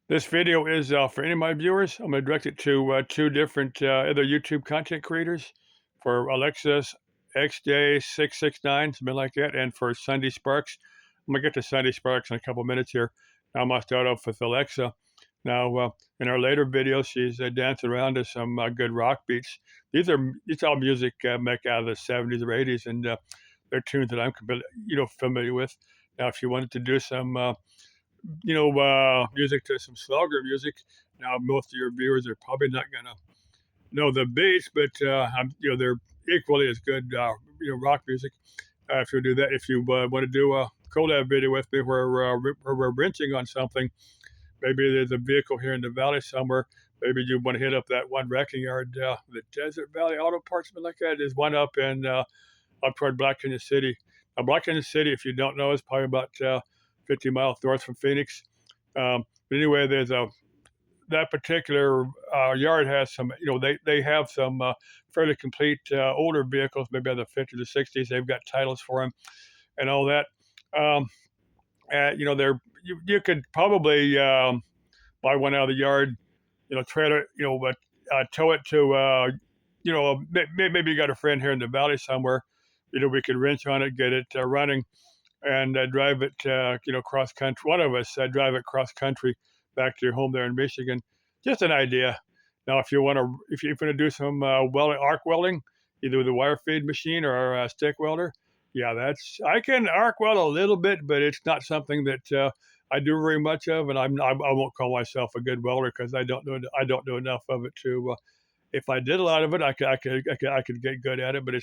This video is for any of my viewers. I'm going to direct it to two different other YouTube content creators for Alexis XJ669, something like that, and for Sunday Sparks. I'm going to get to Sunday Sparks in a couple minutes here. Now I'm going to start off with Alexa. Now, in our later videos, she's dancing around to some good rock beats. It's all music make out of the 70s or 80s, and they're tunes that I'm familiar with. Now, if you wanted to do some music to some slower music. Now, most of your viewers are probably not gonna know the beats, but they're equally as good. Rock music. If you do that, if you want to do a collab video with me where we're wrenching on something, maybe there's a vehicle here in the valley somewhere. Maybe you want to hit up that one wrecking yard, the Desert Valley Auto Parts, something like that. There's one up in up toward Black Canyon City. Black Canyon City, if you don't know, is probably about 50 miles north from Phoenix. But anyway, there's a that particular yard has some, they have some fairly complete older vehicles, maybe in the 50s or 60s. They've got titles for them and all that. Um, they're you could probably buy one out of the yard, trailer, but tow it to, maybe you got a friend here in the valley somewhere. We could wrench on it, get it running, and drive it, cross country. One of us drive it cross country back to your home there in Michigan. Just an idea. Now, if you're going to do some arc welding, either with a wire feed machine or a stick welder, yeah, I can arc weld a little bit, but it's not something that I do very much of, and I won't call myself a good welder because I don't do enough of it to. If I did a lot of it, I could get good at it, but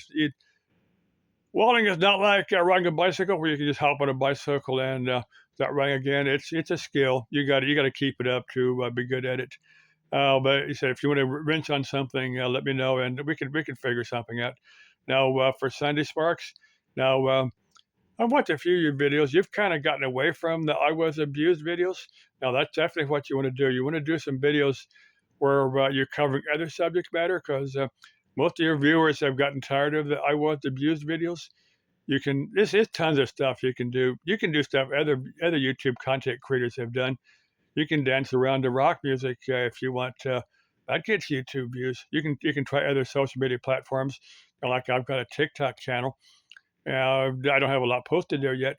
welding is not like riding a bicycle where you can just hop on a bicycle and start riding again. It's a skill. You got to keep it up to be good at it. But you said if you want to wrench on something, let me know and we can figure something out. Now for Sunday Sparks. Now I've watched a few of your videos. You've kind of gotten away from the I was abused videos. Now that's definitely what you want to do. You want to do some videos where you're covering other subject matter because most of your viewers have gotten tired of the I was abused videos. This is tons of stuff you can do. You can do stuff other YouTube content creators have done. You can dance around to rock music if you want. That gets YouTube views. You can try other social media platforms. Like I've got a TikTok channel. I don't have a lot posted there yet.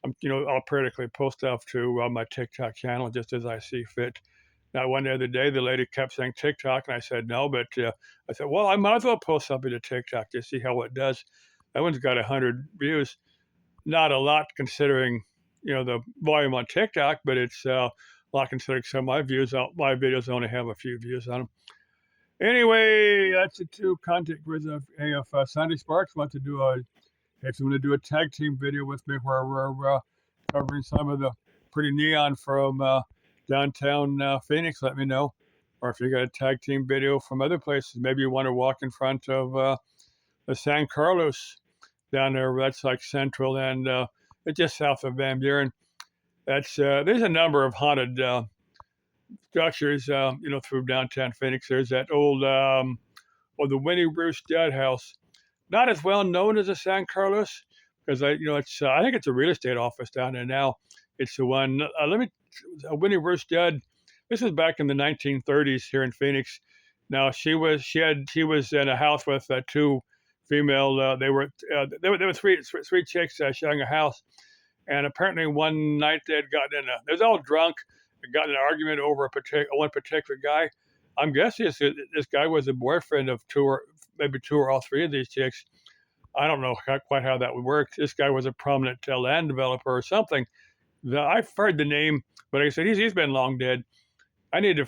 I'll periodically post stuff to my TikTok channel just as I see fit. Now, one other day, the lady kept saying TikTok, and I said no, but I said, well, I might as well post something to TikTok to see how it does. That one's got 100 views. Not a lot considering, the volume on TikTok, but it's a lot considering some of my views. My videos only have a few views on them. Anyway, that's the two content creators of AF Sunday Sparks. If you want to do a tag team video with me where we're covering some of the pretty neon from downtown Phoenix, let me know. Or if you got a tag team video from other places, maybe you want to walk in front of the San Carlos down there. That's like central and it's just south of Van Buren. There's a number of haunted structures, through downtown Phoenix. There's that old, the Winnie Bruce Dead House, not as well known as the San Carlos, because I think it's a real estate office down there now. It's the one. Winnie Bruce Dead. This was back in the 1930s here in Phoenix. Now she was in a house with two female. There were three chicks sharing a house, and apparently one night they had gotten they was all drunk and gotten in an argument over one particular guy. I'm guessing this guy was a boyfriend of maybe two or all three of these chicks. I don't know quite how that would work. This guy was a prominent land developer or something. I've heard the name, but like I said, he's been long dead. I need to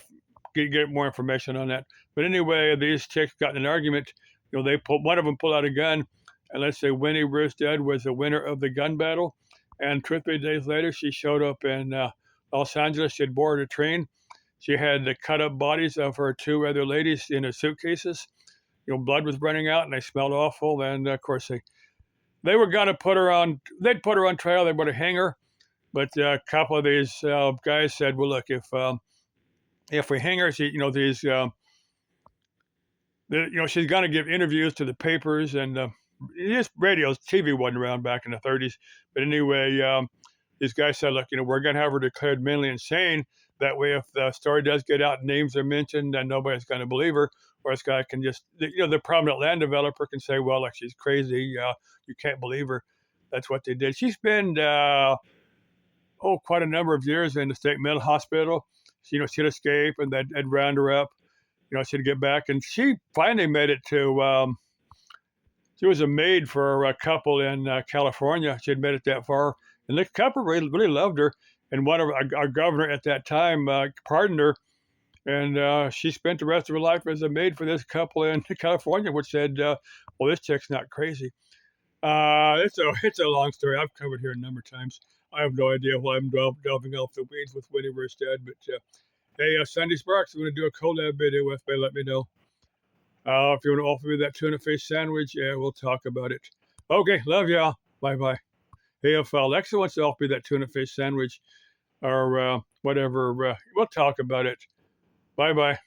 get more information on that. But anyway, these chicks got in an argument. One of them pulled out a gun, and let's say Winnie Bruce Dead was the winner of the gun battle. And 2 or 3 days later, she showed up in Los Angeles. She had boarded a train. She had the cut up bodies of her two other ladies in her suitcases. Blood was running out, and they smelled awful. And of course, they were going to put her on. They'd put her on trial. They were going to hang her. But a couple of these guys said, "Well, look, if we hang her, she's going to give interviews to the papers and just radios. TV wasn't around back in the 30s, but anyway, these guys said, look, we're going to have her declared mentally insane. That way, if the story does get out, names are mentioned, then nobody's going to believe her. Or this guy can just, the prominent land developer can say, well, like, she's crazy. You can't believe her. That's what they did. She spent, quite a number of years in the state mental hospital. She'd escape, and they'd round her up. She'd get back, and she finally made it to. She was a maid for a couple in California. She had made it that far, and the couple really, really loved her. And one of our governor at that time pardoned her, and she spent the rest of her life as a maid for this couple in California, which said, "Well, this chick's not crazy." It's a long story. I've covered here a number of times. I have no idea why I'm delving off the weeds with Winnie Ristad, but hey, Sunday Sparks, I'm going to do a collab video with me. Let me know. If you want to offer me that tuna fish sandwich, yeah, we'll talk about it. Okay, love y'all. Bye-bye. Hey, if Alexa wants to offer me that tuna fish sandwich or whatever, we'll talk about it. Bye-bye.